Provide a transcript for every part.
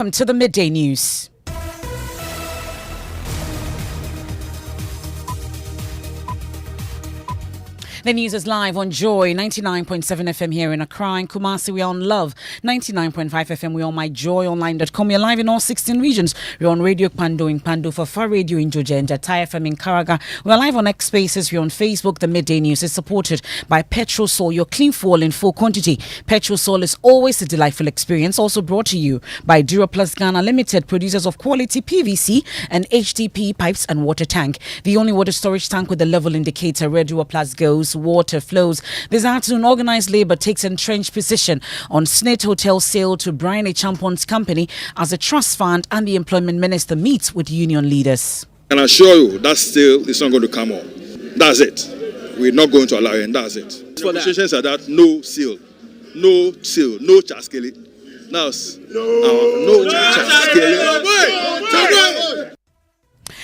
Welcome to the Midday News. The news is live on Joy 99.7 FM here in Accra. In Kumasi, we're on Love 99.5 FM. We're on myjoyonline.com. We're live in all 16 regions. We're on Radio Pando in Pando, for Far Radio in Joja, and Jatai FM in Karaga. We're live on X Spaces. We're on Facebook. The Midday News is supported by Petrol Sol, your clean fuel in full quantity. Petrol Sol is always a delightful experience. Also brought to you by Duraplus Ghana Limited, producers of quality PVC and HDP pipes and water tank. The only water storage tank with the level indicator where Duraplus goes, water flows. This afternoon, organized labor takes entrenched position on SSNIT hotel sale to Brian A. Champon's company as the trust fund and the employment minister meets with union leaders. I can assure you that sale is not going to come on. That's it. We're not going to allow it, and that's it. The negotiations are that no sale, no chaskele. Now, no chaskele.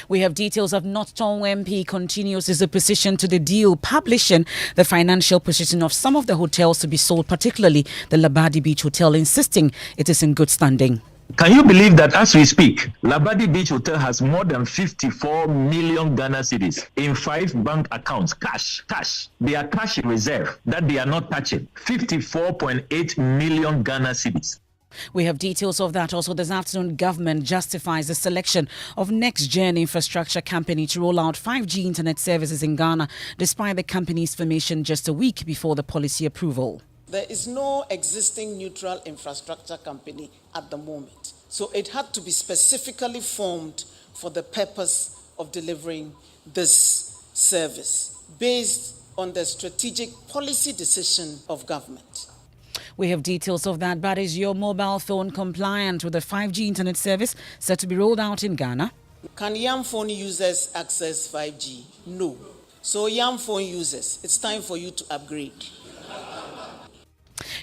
We have details of Nandom MP continues his opposition to the deal, publishing the financial position of some of the hotels to be sold, particularly the Labadi Beach Hotel, insisting it is in good standing. Can you believe that as we speak, Labadi Beach Hotel has more than 54 million Ghana cedis in 5 bank accounts, cash. They are cash in reserve that they are not touching. 54.8 million Ghana cedis. We have details of that. Also this afternoon, government justifies the selection of Next Gen Infrastructure Company to roll out 5G internet services in Ghana, despite the company's formation just a week before the policy approval. There is no existing neutral infrastructure company at the moment. So it had to be specifically formed for the purpose of delivering this service, based on the strategic policy decision of government. We have details of that, but is your mobile phone compliant with the 5G internet service set to be rolled out in Ghana? Can young phone users access 5G? No. So young phone users, it's time for you to upgrade.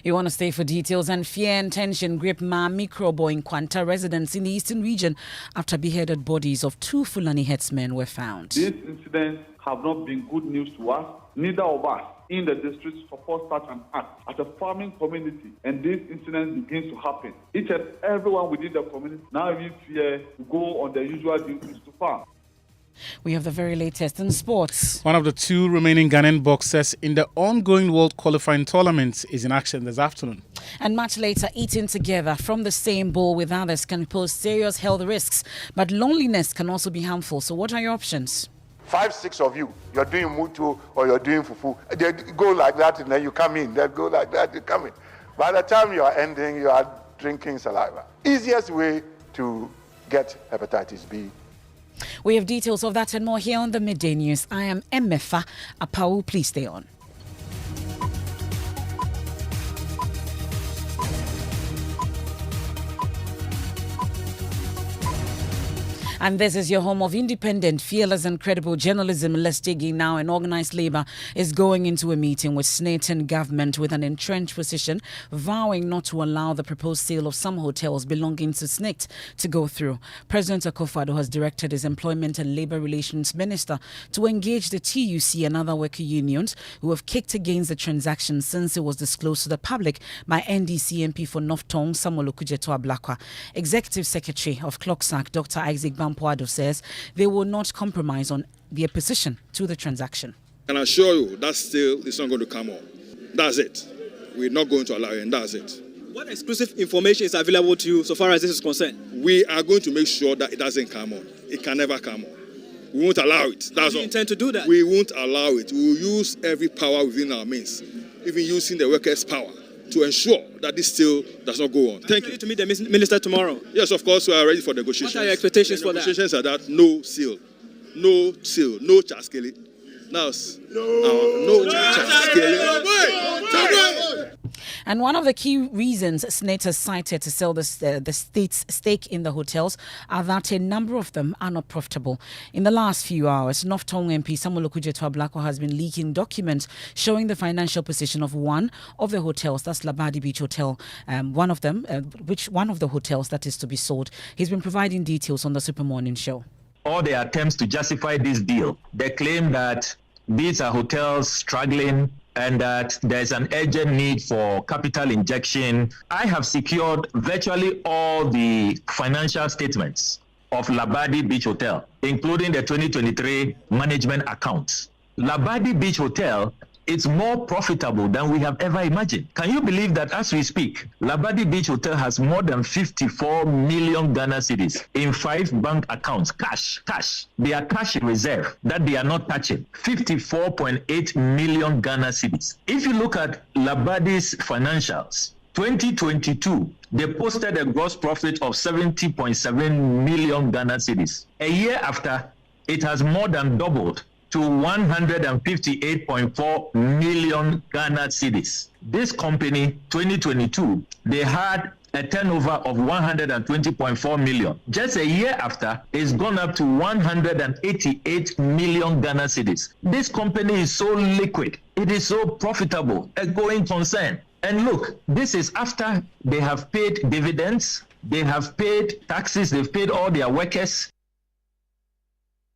You want to stay for details. And fear and tension grip Microbo in Kwanta residents in the eastern region after beheaded bodies of 2 Fulani headsmen were found. These incidents have not been good news to us, neither of us in the district support such an act as a farming community, and these incidents begin to happen. Each and everyone within the community now we fear to go on their usual duties to farm. We have the very latest in sports. One of the 2 remaining Ghanaian boxers in the ongoing World Qualifying Tournament is in action this afternoon. And much later, eating together from the same bowl with others can pose serious health risks, but loneliness can also be harmful. So what are your options? 5, 6 of you, you're doing mutu or you're doing fufu. They go like that and then you come in. They go like that, you come in. By the time you are ending, you are drinking saliva. Easiest way to get hepatitis B. We have details of that and more here on the Midday News. I am Emefa. Apawu, please stay on. And this is your home of independent, fearless and credible journalism. Let's dig in now. And organised labour is going into a meeting with SSNIT and government with an entrenched position, vowing not to allow the proposed sale of some hotels belonging to SSNIT to go through. President Akufo-Addo has directed his Employment and Labour Relations Minister to engage the TUC and other worker unions who have kicked against the transaction since it was disclosed to the public by NDC MP for Nandom, Samuel Okudzeto-Ablakwa. Executive Secretary of Clocksack, Dr. Isaac Apawu says they will not compromise on their position to the transaction. I can assure you that sale is not going to come on. That's it. We're not going to allow it, and that's it. What exclusive information is available to you so far as this is concerned? We are going to make sure that it doesn't come on. It can never come on. We won't allow it. That's all. You intend to do that? We won't allow it. We will use every power within our means, even using the workers' power, to ensure that this sale does not go on. Thank you. To meet the minister tomorrow? Yes, of course, we are ready for negotiations. What are your expectations for that? Negotiations are that no sale, no chaskele. Now, no chaskele. And one of the key reasons SSNIT has cited to sell the state's stake in the hotels are that a number of them are not profitable. In the last few hours, Nandom MP Samuel Okudzeto-Ablakwa has been leaking documents showing the financial position of one of the hotels, that's Labadi Beach Hotel, one of the hotels that is to be sold. He's been providing details on the Super Morning Show. All the attempts to justify this deal, they claim that these are hotels struggling and that there's an urgent need for capital injection. I have secured virtually all the financial statements of Labadi Beach Hotel, including the 2023 management accounts. Labadi Beach Hotel, it's more profitable than we have ever imagined. Can you believe that as we speak, Labadi Beach Hotel has more than 54 million Ghana cedis in 5 bank accounts, cash. They are cash in reserve that they are not touching, 54.8 million Ghana cedis. If you look at Labadi's financials, 2022, they posted a gross profit of 70.7 million Ghana cedis. A year after, it has more than doubled to 158.4 million Ghana cedis. This company, 2022, they had a turnover of 120.4 million. Just a year after, it's gone up to 188 million Ghana cedis. This company is so liquid. It is so profitable, a going concern. And look, this is after they have paid dividends, they have paid taxes, they've paid all their workers.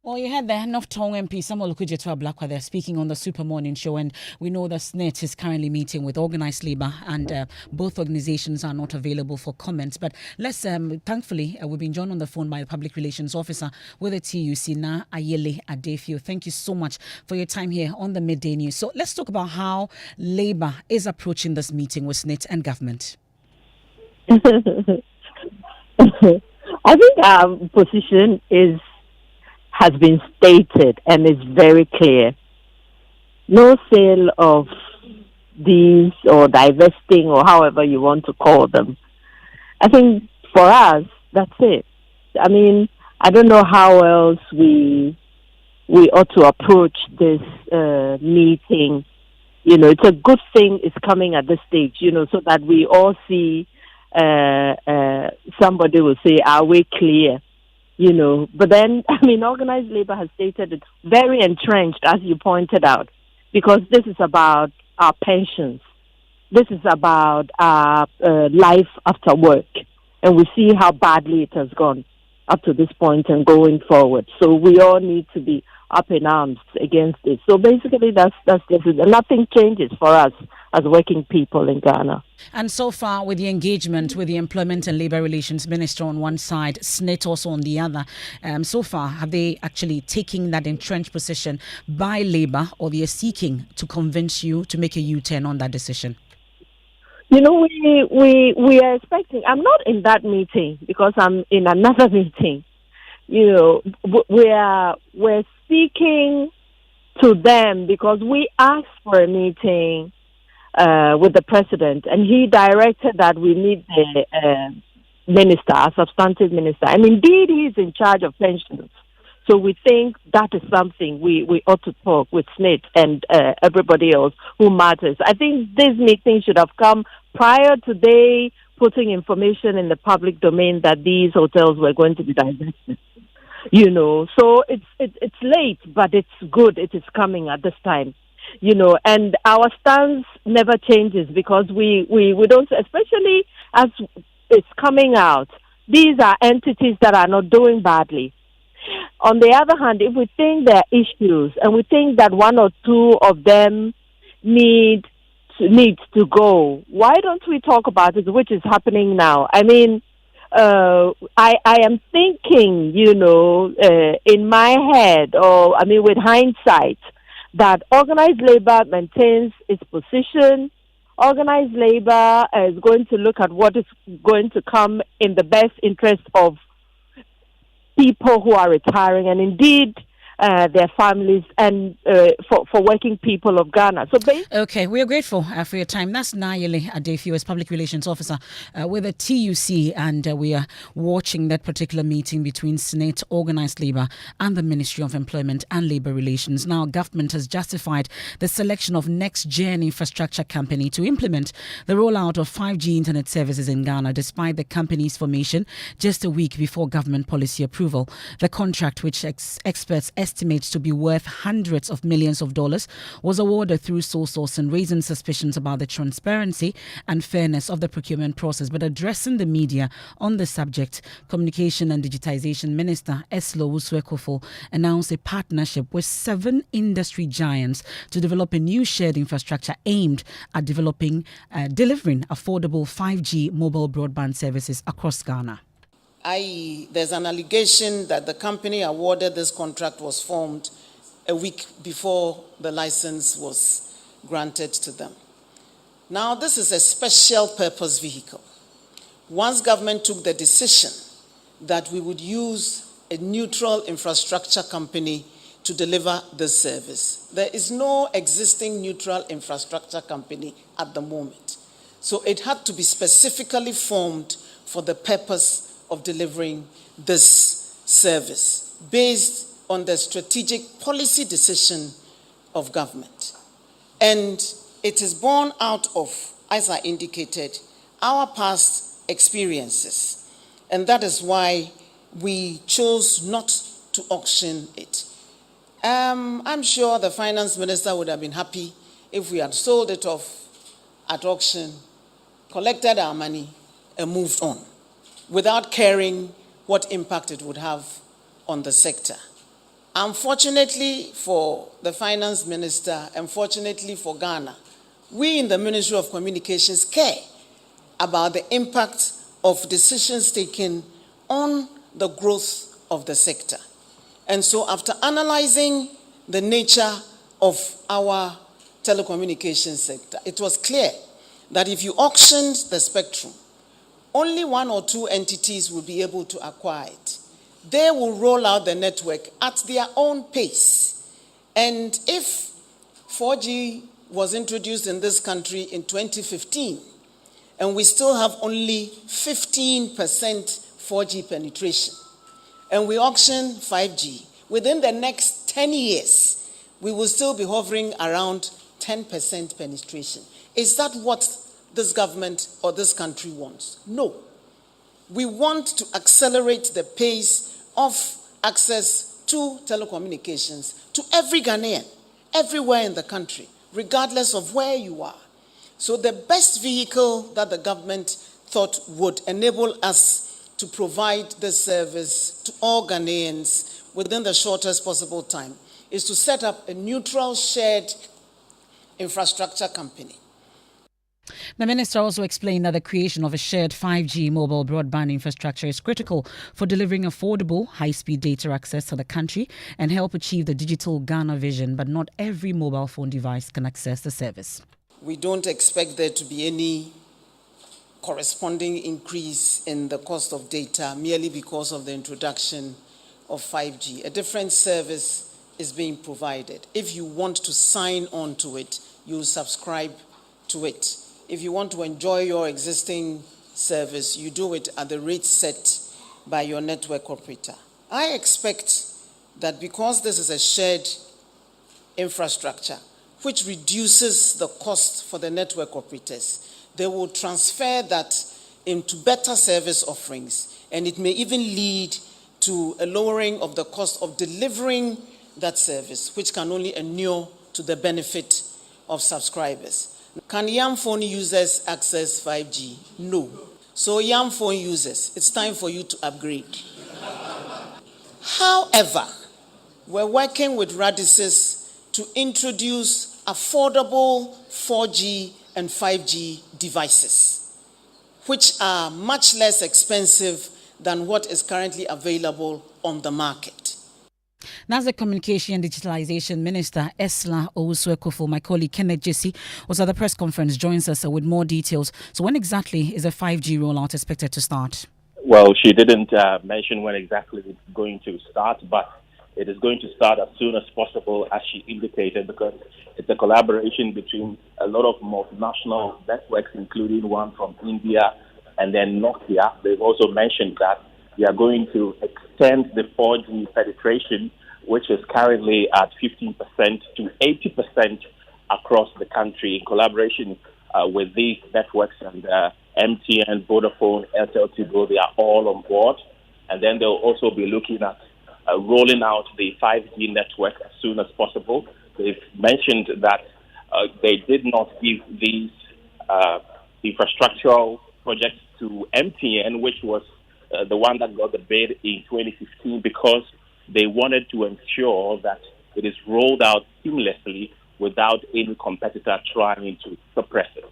Well, you had the North Tongue MP Samuel Okudzeto Ablakwa there speaking on the Super Morning Show, and we know that SSNIT is currently meeting with organised labour, and both organisations are not available for comments. But let's, thankfully, we've been joined on the phone by the Public Relations Officer with the TUC, Na Ayele Adefio. Thank you so much for your time here on the Midday News. So let's talk about how labour is approaching this meeting with SSNIT and government. I think our position has been stated and is very clear. No sale of these or divesting or however you want to call them. I think for us, that's it. I mean, I don't know how else we ought to approach this meeting. You know, it's a good thing it's coming at this stage, you know, so that we all see, somebody will say, are we clear? You know, but then, I mean, organized labor has stated it's very entrenched, as you pointed out, because this is about our pensions. This is about our life after work. And we see how badly it has gone up to this point and going forward. So we all need to be up in arms against it. So basically, that's nothing changes for us as working people in Ghana. And so far, with the engagement with the Employment and Labour Relations Minister on one side, SSNIT also on the other, so far, have they actually taken that entrenched position by Labour, or they are seeking to convince you to make a U-turn on that decision? You know, we are expecting. I'm not in that meeting because I'm in another meeting. You know, we're speaking to them because we asked for a meeting with the president, and he directed that we meet the minister, a substantive minister. And indeed, he's in charge of pensions. So we think that is something we ought to talk with SSNIT and everybody else who matters. I think this meeting should have come prior to they putting information in the public domain that these hotels were going to be divested. You know, so it's late, but it's good. It is coming at this time. You know, and our stance never changes because we don't, especially as it's coming out, these are entities that are not doing badly. On the other hand, if we think there are issues and we think that one or two of them needs to go, why don't we talk about it, which is happening now? I mean, I am thinking, you know, in my head, or I mean, with hindsight, that organized labor maintains its position. Organized labor is going to look at what is going to come in the best interest of people who are retiring, and indeed their families, and for working people of Ghana. So okay, we are grateful for your time. That's Nayele Adefio, as Public Relations Officer with the TUC, and we are watching that particular meeting between SSNIT, Organised Labour, and the Ministry of Employment and Labour Relations. Now, government has justified the selection of Next Gen Infrastructure Company to implement the rollout of 5G internet services in Ghana, despite the company's formation just a week before government policy approval. The contract, which experts estimates to be worth hundreds of millions of dollars, was awarded through sole sourcing, raising suspicions about the transparency and fairness of the procurement process. But addressing the media on the subject, Communication and Digitization Minister Eslo Owusu-Ekufo announced a partnership with 7 industry giants to develop a new shared infrastructure aimed at delivering affordable 5G mobile broadband services across Ghana. There's an allegation that the company awarded this contract was formed a week before the license was granted to them. Now, this is a special purpose vehicle. Once government took the decision that we would use a neutral infrastructure company to deliver this service, there is no existing neutral infrastructure company at the moment. So it had to be specifically formed for the purpose of delivering this service based on the strategic policy decision of government. And it is born out of, as I indicated, our past experiences. And that is why we chose not to auction it. I'm sure the finance minister would have been happy if we had sold it off at auction, collected our money, and moved on, without caring what impact it would have on the sector. Unfortunately for the finance minister, unfortunately for Ghana, we in the Ministry of Communications care about the impact of decisions taken on the growth of the sector. And so after analyzing the nature of our telecommunications sector, it was clear that if you auctioned the spectrum, only 1 or 2 entities will be able to acquire it. They will roll out the network at their own pace. And if 4G was introduced in this country in 2015, and we still have only 15% 4G penetration, and we auction 5G, within the next 10 years, we will still be hovering around 10% penetration. Is that what this government or this country wants? No. We want to accelerate the pace of access to telecommunications to every Ghanaian, everywhere in the country, regardless of where you are. So the best vehicle that the government thought would enable us to provide this service to all Ghanaians within the shortest possible time is to set up a neutral shared infrastructure company. The minister also explained that the creation of a shared 5G mobile broadband infrastructure is critical for delivering affordable, high-speed data access to the country and help achieve the digital Ghana vision, but not every mobile phone device can access the service. We don't expect there to be any corresponding increase in the cost of data merely because of the introduction of 5G. A different service is being provided. If you want to sign on to it, you subscribe to it. If you want to enjoy your existing service, you do it at the rate set by your network operator. I expect that because this is a shared infrastructure, which reduces the cost for the network operators, they will transfer that into better service offerings, and it may even lead to a lowering of the cost of delivering that service, which can only inure to the benefit of subscribers. Can young phone users access 5G? No. So young phone users, it's time for you to upgrade. However, we're working with Radisys to introduce affordable 4G and 5G devices, which are much less expensive than what is currently available on the market. That's the Communication and Digitalization Minister, Esla Owusu-Ekufo. My colleague Kenneth Jesse was at the press conference, joins us with more details. So when exactly is a 5G rollout expected to start? Well, she didn't mention when exactly it's going to start, but it is going to start as soon as possible, as she indicated, because it's a collaboration between a lot of multinational networks, including one from India and then Nokia. They've also mentioned that we are going to extend the 4G penetration, which is currently at 15% to 80% across the country, in collaboration with these networks, and MTN, Vodafone, Airtel, Tigo, they are all on board. And then they'll also be looking at rolling out the 5G network as soon as possible. They've mentioned that they did not give these infrastructural projects to MTN, which was the one that got the bid in 2015, because they wanted to ensure that it is rolled out seamlessly without any competitor trying to suppress it.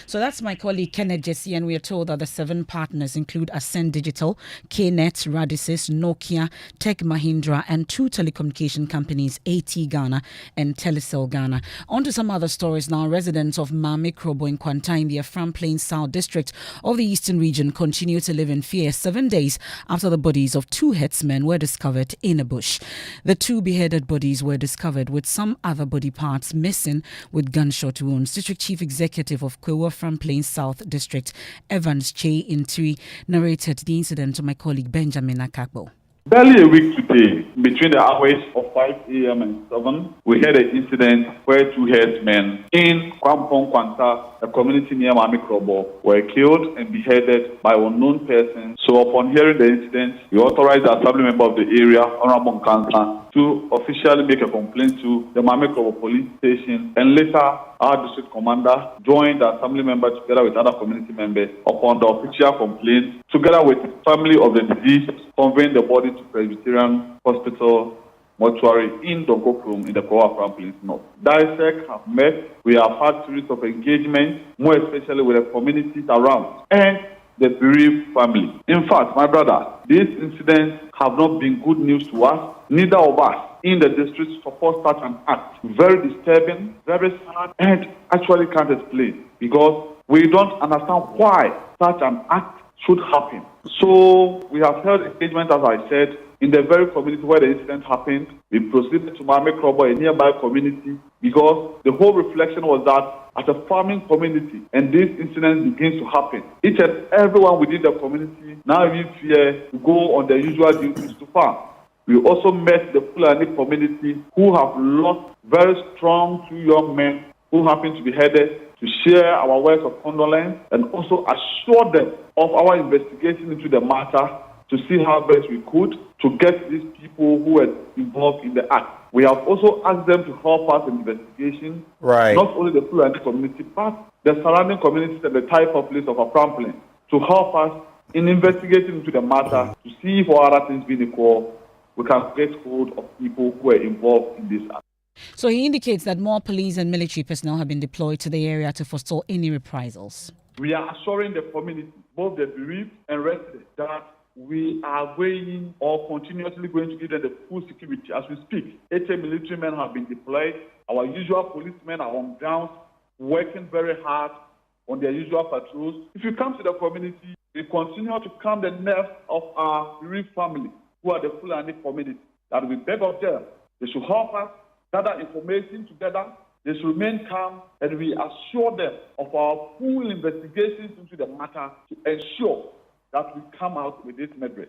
So that's my colleague Kenneth Jesse, and we are told that the 7 partners include Ascend Digital, KNet, Radisys, Nokia, Tech Mahindra, and 2 telecommunication companies, AT Ghana and Telecel Ghana. On to some other stories now. Residents of Mame Krobo in Kwanta in the Afram Plains South District of the Eastern Region continue to live in fear 7 days after the bodies of 2 headsmen were discovered in a bush. The 2 beheaded bodies were discovered with some other body parts missing with gunshot wounds. District Chief Executive of Kwewa from Plains South District, Evans Che Intui, narrated the incident to my colleague Benjamin Akakbo. Barely a week today, between the hours of 5 a.m. and 7, we had an incident where 2 headsmen in Kwampong Kwanta, a community near Mame Krobo, were killed and beheaded by unknown persons. So upon hearing the incident, we authorized the assembly member of the area, Honorable Kansa, to officially make a complaint to the Mame Krobo police station, and later our district commander joined the assembly member together with other community members upon the official complaint, together with the family of the deceased, conveying the body to Presbyterian Hospital mortuary in Dongokrum in the Kwewa Plains North. DISEC have met. We have had series of engagements, more especially with the communities around and the bereaved family. In fact, my brother, these incidents have not been good news to us. Neither of us in the district support such an act. Very disturbing, very sad, and actually can't explain, because we don't understand why such an act should happen. So we have held engagement, as I said, in the very community where the incident happened. We proceeded to Mame Krobo, a nearby community, because the whole reflection was that as a farming community and this incident begins to happen, each and everyone within the community now lives here to go on their usual duties to farm. We also met the Fulani community, who have lost very strong 2 young men who happened to be headed, to share our words of condolence and also assure them of our investigation into the matter to see how best we could to get these people who were involved in the act. We have also asked them to help us in investigation, not only the Fulani community, but the surrounding communities and the Thai populace of Afram Plains, to help us in investigating into the matter to see if for other things being equal, we can get hold of people who are involved in this act. So he indicates that more police and military personnel have been deployed to the area to forestall any reprisals. We are assuring the community, both the bereaved and residents, that we are going or continuously going to give them the full security. As we speak, 80 military men have been deployed. Our usual policemen are on ground, working very hard on their usual patrols. If you come to the community, we continue to calm the nerves of our bereaved family, who are the Fulani community, that we beg of them, they should help us gather information together, they should remain calm, and we assure them of our full investigations into the matter to ensure that we come out with this measure.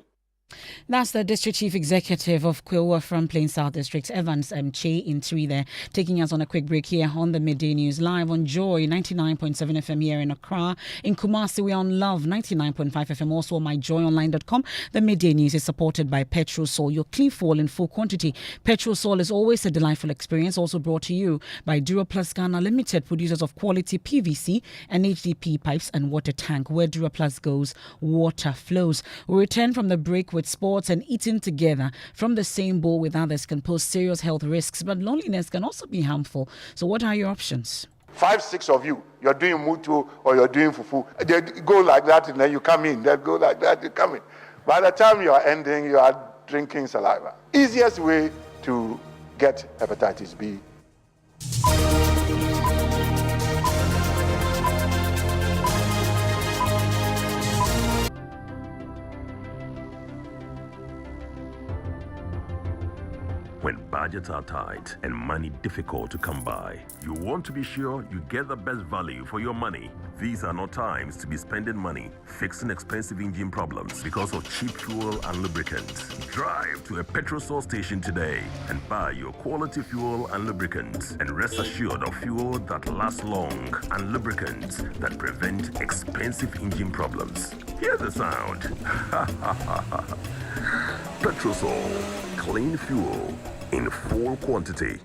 That's the District Chief Executive of Kwewa from Plains South District, Evans Che Intui there, taking us on a quick break here on the Midday News, live on Joy 99.7 FM here in Accra. In Kumasi, we're on Love 99.5 FM, also on myjoyonline.com. The Midday News is supported by Petrol Sol, your clean fuel in full quantity. Petrol Sol is always a delightful experience, also brought to you by Duraplus Ghana Limited, producers of quality PVC and HDP pipes and water tank. Where Duraplus goes, water flows. We return from the break with sports, and eating together from the same bowl with others can pose serious health risks, but loneliness can also be harmful. So what are your options? 5, 6 of you, you're doing mutu or you're doing fufu. They go like that and then you come in. They go like that, you come in. By the time you are ending, you are drinking saliva. Easiest way to get hepatitis B. When budgets are tight and money difficult to come by, you want to be sure you get the best value for your money. These are not times to be spending money fixing expensive engine problems because of cheap fuel and lubricants. Drive to a Petrosol station today and buy your quality fuel and lubricants, and rest assured of fuel that lasts long and lubricants that prevent expensive engine problems. Hear the sound. Petrosol. Clean fuel in full quantity.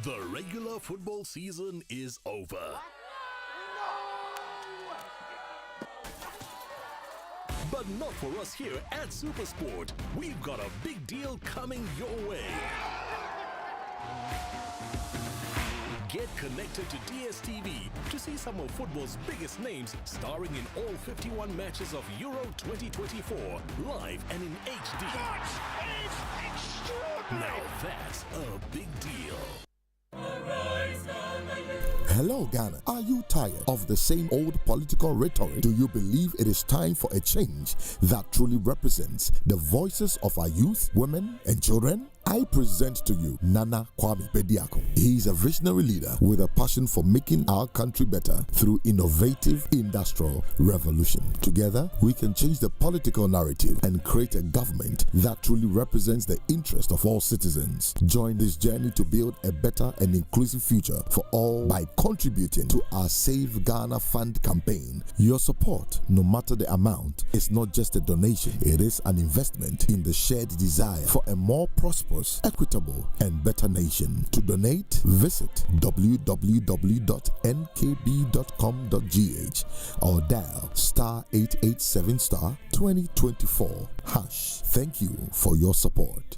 The regular football season is over. But not for us here at Supersport. We've got a big deal coming your way. Get connected to DSTV to see some of football's biggest names starring in all 51 matches of Euro 2024, live and in HD. Now that's a big deal. Hello, Ghana. Are you tired of the same old political rhetoric? Do you believe it is time for a change that truly represents the voices of our youth, women, and children? I present to you Nana Kwame Bediako. He is a visionary leader with a passion for making our country better through innovative industrial revolution. Together, we can change the political narrative and create a government that truly represents the interest of all citizens. Join this journey to build a better and inclusive future for all by contributing to our Save Ghana Fund campaign. Your support, no matter the amount, is not just a donation. It is an investment in the shared desire for a more prosperous, equitable, and better nation. To donate, visit www.nkb.com.gh or dial *887 *2024 #. Thank you for your support.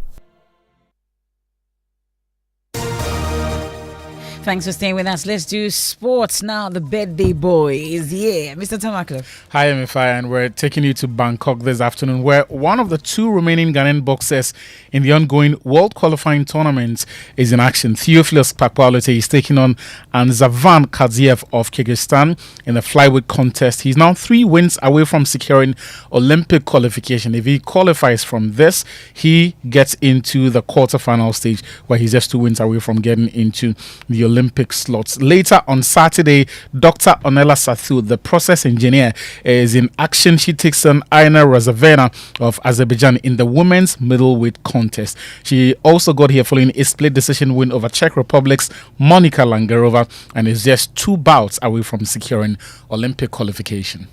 Thanks for staying with us. Let's do sports now. The birthday boys. Yeah, Mr. Tamaklo. Hi, Emefa, and we're taking you to Bangkok this afternoon, where one of the two remaining Ghanaian boxers in the ongoing World Qualifying Tournament is in action. Theophilus Pakpalote is taking on Anzavan Kadziev of Kyrgyzstan in the flyweight contest. He's now 3 wins away from securing Olympic qualification. If he qualifies from this, he gets into the quarterfinal stage, where he's just 2 wins away from getting into the Olympic slots. Later on Saturday, Dr. Onela Sathu, the process engineer, is in action. She takes on Aina Razavena of Azerbaijan in the women's middleweight contest. She also got here following a split decision win over Czech Republic's Monika Langerova and is just 2 bouts away from securing Olympic qualification.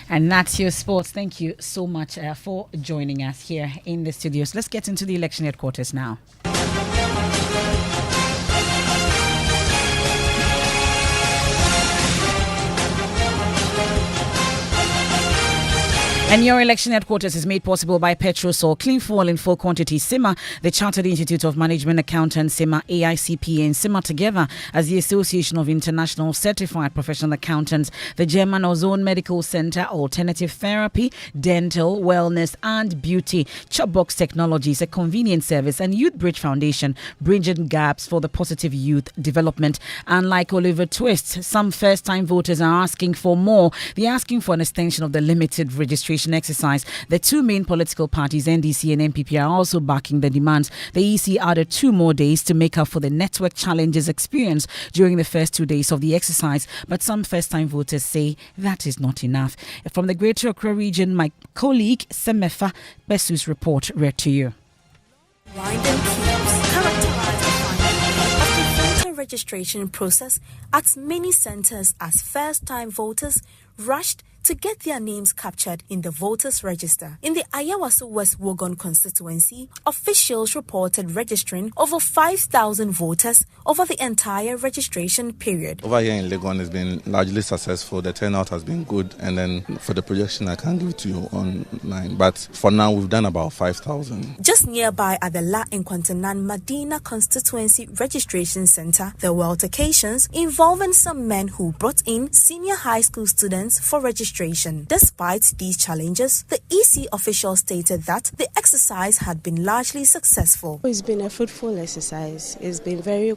And that's your sports. Thank you so much for joining us here in the studios. Let's get into the election headquarters now. And your election headquarters is made possible by Petrosol, Clean Fuel in full quantity, SIMA, the Chartered Institute of Management Accountants, SIMA, AICPA, and SIMA together as the Association of International Certified Professional Accountants, the German Ozone Medical Center, Alternative Therapy, Dental, Wellness, and Beauty, Chopbox Technologies, a convenience service, and Youth Bridge Foundation, bridging gaps for the positive youth development. And like Oliver Twist, some first-time voters are asking for more. They're asking for an extension of the limited registration exercise. The 2 main political parties, NDC and NPP, are also backing the demands. The EC added 2 more days to make up for the network challenges experienced during the first 2 days of the exercise. But some first-time voters say that is not enough. From the Greater Accra region, my colleague Emefa Besu's report read to you. Registration process at many centers as first-time voters rushed to get their names captured in the voters' register. In the Ayawaso West Wogon constituency, officials reported registering over 5,000 voters over the entire registration period. Over here in Legon, it's been largely successful. The turnout has been good, and then for the projection, I can't give it to you online. But for now, we've done about 5,000. Just nearby at the La Nkwantanan Madina constituency registration center, there were altercations involving some men who brought in senior high school students for registration. Despite these challenges, the EC official stated that the exercise had been largely successful. It's been a fruitful exercise. It's been very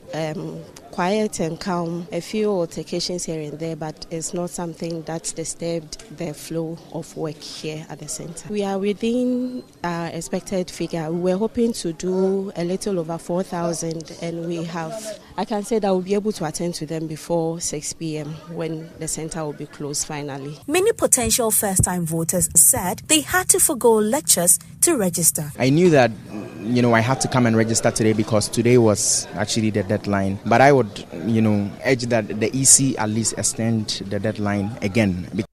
quiet and calm. A few altercations here and there, but it's not something that disturbed the flow of work here at the center. We are within our expected figure. We were hoping to do a little over 4,000, and we have, I can say that we'll be able to attend to them before 6 p.m. when the center will be closed finally. Many potential first-time voters said they had to forgo lectures to register. I knew that, I had to come and register today because today was actually the deadline. But I would, urge that the EC at least extend the deadline again.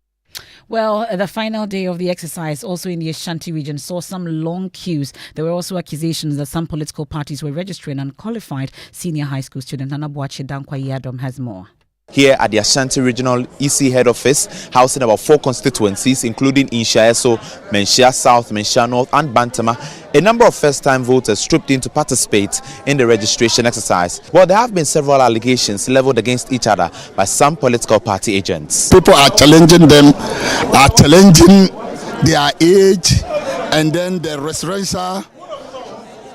Well, the final day of the exercise, also in the Ashanti region, saw some long queues. There were also accusations that some political parties were registering unqualified senior high school students. Anabuache Dankwa has more. Here at the Ashanti Regional EC head office, housing about 4 constituencies, including Inshaeso, Menshia South, Menshia North, and Bantama, a number of first-time voters trooped in to participate in the registration exercise. Well, there have been several allegations leveled against each other by some political party agents. People are challenging them, are challenging their age, and then the residential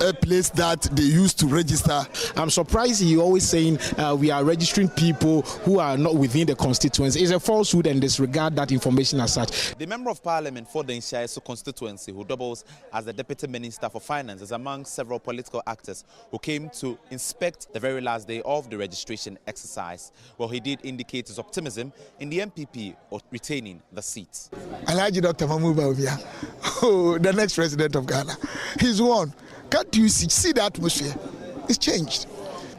a place that they used to register. I'm surprised he always saying we are registering people who are not within the constituency. It's a falsehood and disregard that information as such. The Member of Parliament for the Inshaeso constituency, who doubles as the Deputy Minister for Finance, is among several political actors who came to inspect the very last day of the registration exercise. Well, he did indicate his optimism in the MPP of retaining the seat. Alhaji Dr. Mahmoud Bawumia, the next president of Ghana, he's won. Can't you see the atmosphere? It's changed.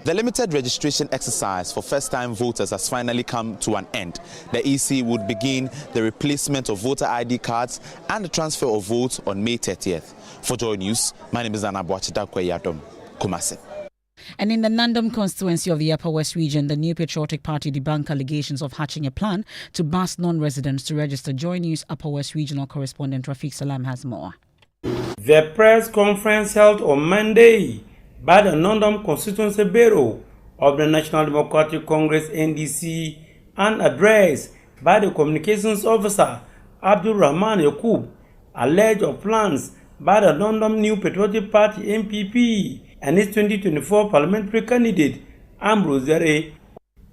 The limited registration exercise for first-time voters has finally come to an end. The EC would begin the replacement of voter ID cards and the transfer of votes on May 30th. For Joy News, my name is Anabuache Dankwa, Kumasi. And in the Nandom constituency of the Upper West region, the New Patriotic Party debunked allegations of hatching a plan to bust non-residents to register. Joy News Upper West regional correspondent Rafiq Salam has more. The press conference held on Monday by the Nandom Constituency Bureau of the National Democratic Congress NDC and addressed by the Communications Officer Abdul Rahman Yakub alleged of plans by the Nandom New Patriotic Party NPP and its 2024 parliamentary candidate Ambrose Zere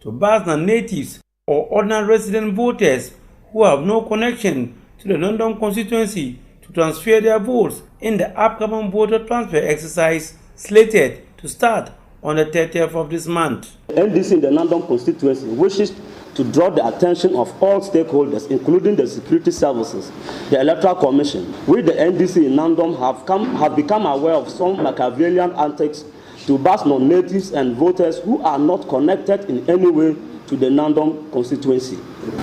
to bust the natives or ordinary resident voters who have no connection to the Nandom constituency to transfer their votes in the upcoming voter transfer exercise slated to start on the 30th of this month. NDC in the Nandom constituency wishes to draw the attention of all stakeholders, including the security services, the Electoral Commission. We, the NDC in Nandom, have become aware of some Machiavellian antics to bust non-natives and voters who are not connected in any way to the Nandom constituency.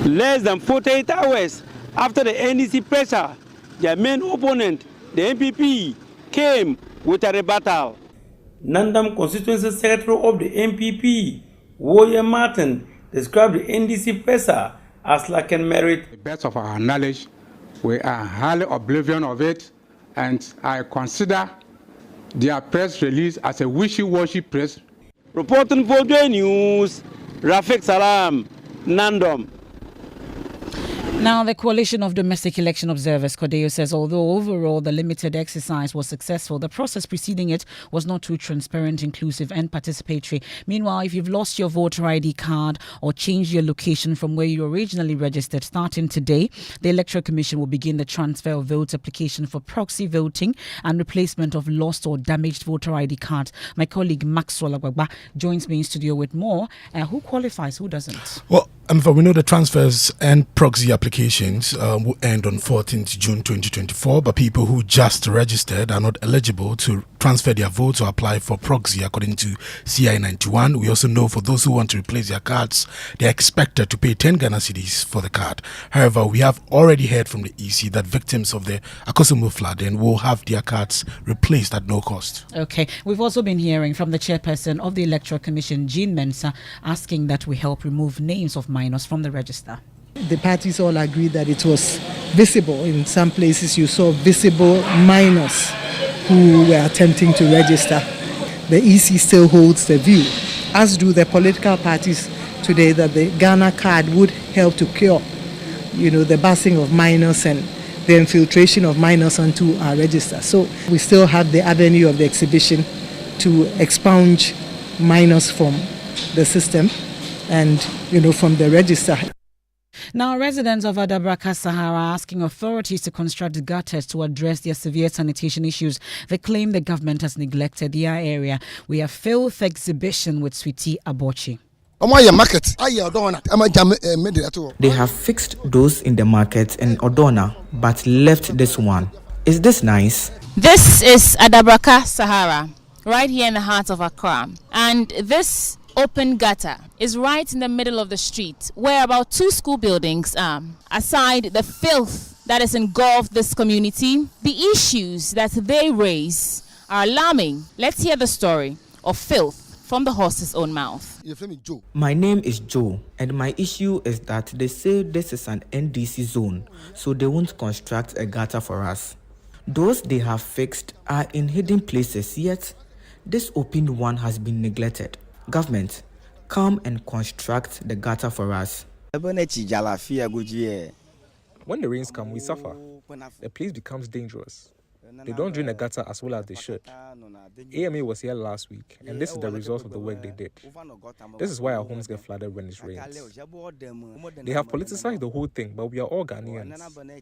Less than 48 hours after the NDC pressure, their main opponent, the NPP, came with a rebuttal. Nandom Constituency Secretary of the NPP, William Martin, described the NDC presser as lacking merit. To the best of our knowledge, we are highly oblivious of it, and I consider their press release as a wishy-washy press. Reporting for the news, Rafiq Salam, Nandom. Now, the Coalition of Domestic Election Observers, CODEO, says although overall the limited exercise was successful, the process preceding it was not too transparent, inclusive and participatory. Meanwhile, if you've lost your voter ID card or changed your location from where you originally registered, starting today, the Electoral Commission will begin the transfer of vote application for proxy voting and replacement of lost or damaged voter ID cards. My colleague Maxwell Agwagba joins me in studio with more. Who qualifies, who doesn't? Well, we know the transfers and proxy applications will end on 14th June 2024, but people who just registered are not eligible to transfer their votes or apply for proxy according to CI 91. We also know for those who want to replace their cards, they are expected to pay 10 Ghana cedis for the card. However, we have already heard from the EC that victims of the Akosombo flooding will have their cards replaced at no cost. Okay. We've also been hearing from the chairperson of the Electoral Commission, Jean Mensah, asking that we help remove names of minors from the register. The parties all agreed that it was visible. In some places you saw visible minors who were attempting to register. The EC still holds the view, as do the political parties today, that the Ghana card would help to cure, the busing of minors and the infiltration of minors onto our register. So we still have the avenue of the exhibition to expunge minors from the system and, from the register. Now, residents of Adabraka Sahara are asking authorities to construct gutters to address their severe sanitation issues. They claim the government has neglected their area. We have filth exhibition with Sweetie Abochi. They have fixed those in the market in Odona, but left this one. Is this nice? This is Adabraka Sahara, right here in the heart of Accra. And this open gutter is right in the middle of the street where about 2 school buildings are. Aside the filth that has engulfed this community, the issues that they raise are alarming. Let's hear the story of filth from the horse's own mouth. My name is Joe, and my issue is that they say this is an NDC zone, so they won't construct a gutter for us. Those they have fixed are in hidden places, yet this open one has been neglected. Government, come and construct the gutter for us. When the rains come, we suffer. The place becomes dangerous. They don't drain the gutter as well as they should. AMA was here last week, and this is the result of the work they did. This is why our homes get flooded when it rains. They have politicized the whole thing, but we are all Ghanaians.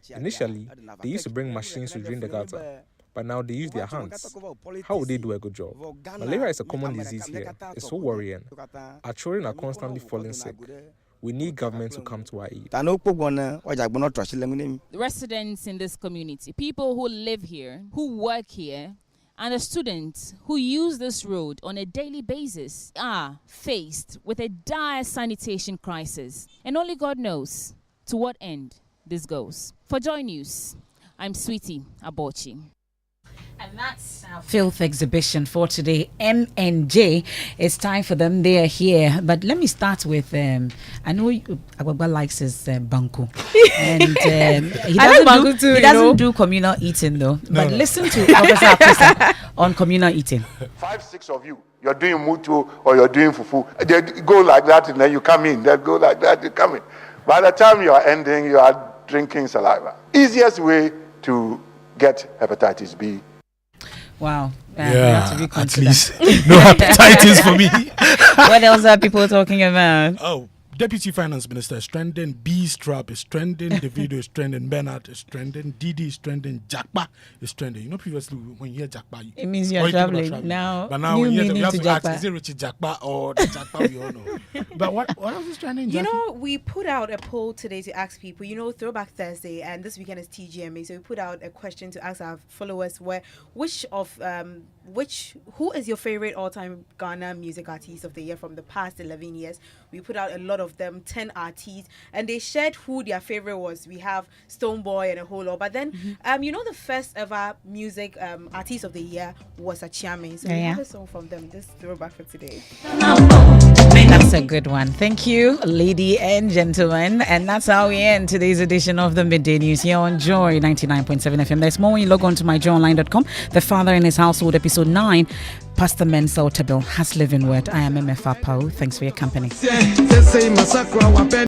Initially, they used to bring machines to drain the gutter, but now they use their hands. How would they do a good job? Malaria is a common disease here. It's so worrying. Our children are constantly falling sick. We need government to come to our aid. The residents in this community, people who live here, who work here, and the students who use this road on a daily basis are faced with a dire sanitation crisis. And only God knows to what end this goes. For Joy News, I'm Sweetie Abochi. And that's our filth exhibition for today. MNJ, it's time for them. They are here. But let me start with, I know Agbagba likes his banku. And he doesn't do communal eating though. No, but listen to Professor Apisa on communal eating. 5, 6 of you, you're doing mutu or you're doing fufu. They go like that and then you come in. They go like that, you come in. By the time you are ending, you are drinking saliva. Easiest way to get hepatitis B. Wow. Yeah, at least no hepatitis for me. What else are people talking about? Oh, Deputy Finance Minister is trending. B-Strap is trending. Davido is trending. Bernard is trending. Didi is trending. Jakpa is trending. You know, previously when you hear Jakpa, it means you're traveling. Now, but now when you have to ask, is it Richie Jakpa or the Jakpa we all know? But what else is trending, Jackie? You know, we put out a poll today to ask people, you know, Throwback Thursday, and this weekend is TGMA, so we put out a question to ask our followers who is your favorite all-time Ghana music artist of the year from the past 11 years. We put out a lot of them, 10 artists, and they shared who their favorite was. We have Stonebwoy and a whole lot, but then you know, the first ever music artist of the year was Achiame, so we have a song from them, this throwback for today. That's a good one. Thank you, ladies and gentlemen, and that's how we end today's edition of the Midday News here on Joy 99.7 FM. There's more when you log on to myjoyonline.com. The Father in His Household, episode 9. Pastor Mensa Otabil has living word. I am Emefa Apawu. Thanks for your company.